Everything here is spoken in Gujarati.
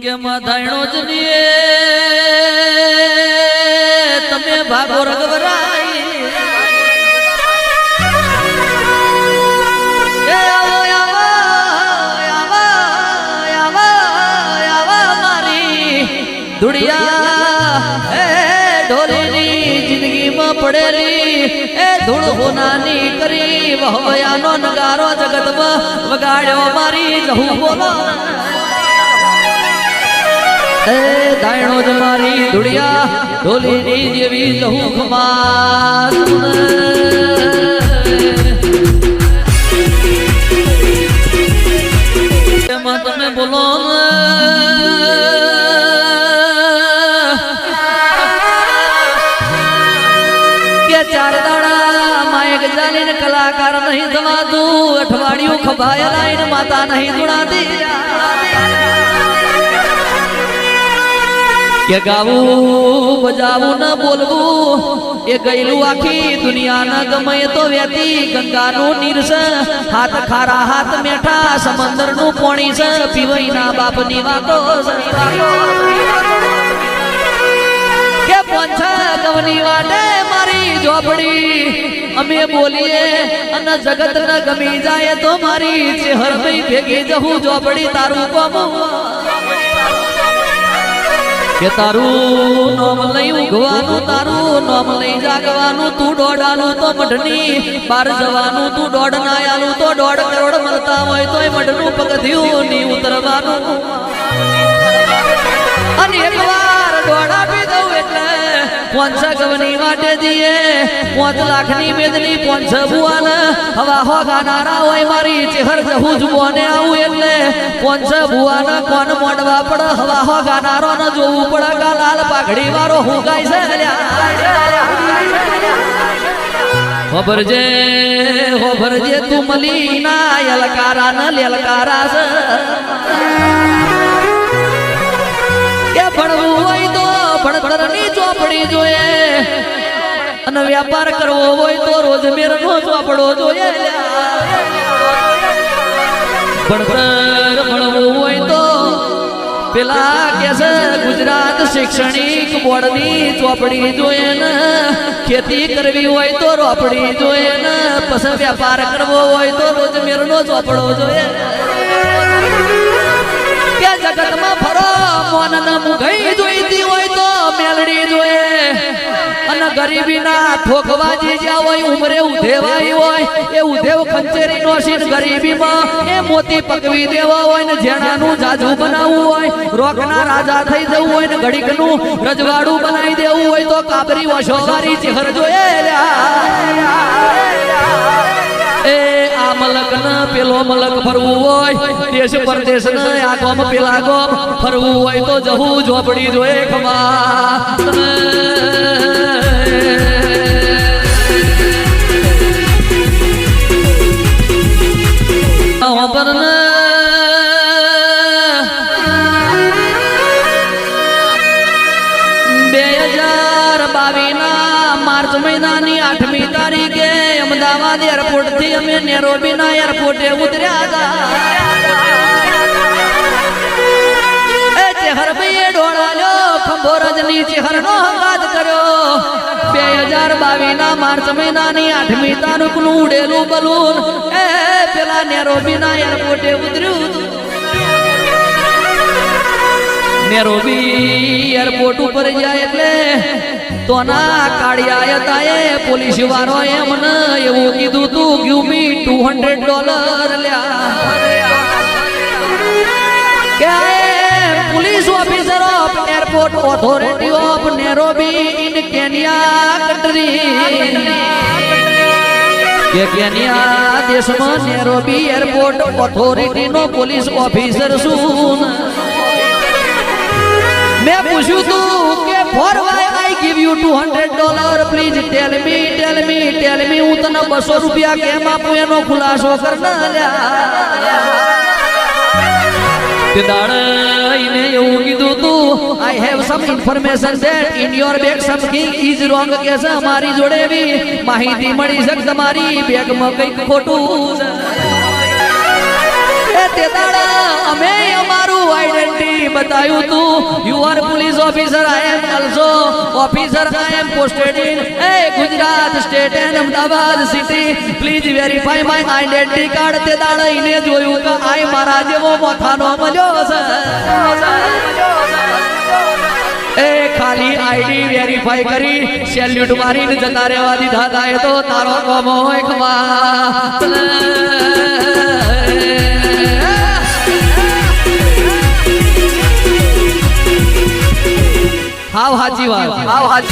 કે માધાયણો જ નીએ તમે ભાગો રગવરાઈ ધુડિયા એ ઢોલીની જિંદગીમાં પડેલી એ ધૂળ હોનાની કરી વહવયાનો નગારો જગતમાં વગાડ્યો મારી જહુ બોલો એ દાયણો જ મારી ધુડિયા ઢોલીની જેવી જહુ ખમાસ એમાં તમે બોલો ચાર દાડા માયક જાલીને કલાકાર નહીં થવાતું અઠવાડિયું ખભાયા લાઈન માતા નહીં ગુણાતી કે ગાવું બજાવું ન બોલવું એ ગયેલું આખી દુનિયા ન ગમે તો વેતી ગંગાનું નીરસ હાથ ખારા હાથ મેઠા સમંદરનું પોણી છે પીવઈના બાપની વાતો કે પંછા ગવની વાટે મારી ઝોપડી અમે બોલીએ અને જગત ન ગમી જાય તો મારી ચહેર નહીં ભેગી જહું ઝોપડી તારું કોમું કે તારું નોમ લઈ ઉગવાનું તારું નોમ લઈ જાગવાનું તું દોડાનું તો મઢની બાર જવાનું તું દોડ ના આલું તો 1.5 કરોડ મળતા હોય તોય મઢનું પગથિયું ની ઉતરવાનું અને એકવાર દોડા પી દઉં એટલે 5 ગવની વાટે દીએ 5 લાખની મેદની 5 બુવાન હવા હો ગાનારા હોય મારી ચહેર જહું જુઓને આવું એટલે 5 બુવાન કોણ મોડવા પડ હવા હો ગાનારો ન જોવું પડ કા લાલ પાઘડી વાળો હું ગાય છે હોભરજે તું મલીના યલકારા ન લેલકારા છે કે ભણવું હોય તો ભણતરની ચોપડી જોઈએ અને વ્યાપાર કરવો હોય તો રોજમેરનો ચોપડો જોઈએ ભણવું હોય તો પેલા કે છે ગુજરાત શૈક્ષણિક બોર્ડની ચોપડી જોઈએ ને ખેતી કરવી હોય તો રોપડી જોઈએ ને પછી વ્યાપાર કરવો હોય તો રોજમેરનો ચોપડો જોઈએ કે જગતમાં ફરો મોન ન મુગઈ જોઈતી હોય તો મેલડી જોઈએ અને ગરીબીના ઠોકવાજી જ્યાં હોય ઉમરે ઉધેવાઈ હોય એ ઉધેવ ખંચેરી નો સીન ગરીબીમાં એ મોતી પકવી દેવા હોય ને જેણાનું જાજુ બનાવવું હોય રોકના રાજા થઈ જવું હોય ને ઘડીકનું રજવાડું બનાવી દેવું હોય તો કાબરી વશોવારી ચહેર જોઈએ એ આ મલક ન પેલો મલક ફરવું હોય દેશ પરદેશ ન આ ગોમ પેલા ગોમ ફરવું હોય તો જહું ઝોપડી જોઈએ ખમા માર્ચ મહિનાની 8મી તારીખે અમદાવાદ એરપોર્ટ થી અમે નેરોબી ના એરપોર્ટે ઉતર્યા હતા ચહેર ભાઈએ ડોળાલ્યો ખંભો રજની ચહેર નો હંગાત કર્યો 2022 ના માર્ચ મહિનાની 8મી તારીખ નું ઉડેલું બલૂન એ પેલા નેરોબી ના એરપોર્ટે ઉતર્યું નેરોબી એરપોર્ટ ઉપર જાય એટલે તો ના કાળિયા હતા એ પોલીસ વાળો એમને એવું કીધું તું ગીવ મી $200 લ્યા કે police officer of airport authority of Nairobi in Kenya country કે કેન્યા દેશમાં નેરોબી એરપોર્ટ ઓથોરિટી નો પોલીસ ઓફિસર છું मैं पूछू तू के for why I give you $200 please tell me હું તને 200 રૂપિયા કેમ આપું એનો ખુલાસો કરના લ્યા તે દાડઈને એવું કીધું તું I have some information that in your bag something is wrong કે છે અમારી જોડે એવી માહિતી મળી છે તમારી બેગમાં કંઈક ખોટું છે એ તે દાડા અમે અમારું આઈડેન્ટિટી બતાવ્યું તું you are police officer I am also officer I am posted in a Gujarat state and Ahmedabad city please verify my identity card તે દાડઈને જોયું તો આઈ મારા જેવો મોથાનો મળ્યો છે એ ખાલી આઈડી વેરીફાઈ કરી સેલ્યુટ મારીને જતા રહેવા દીધા થાય તો તારો કોમો હોય ખમા હાવ હાચી વાત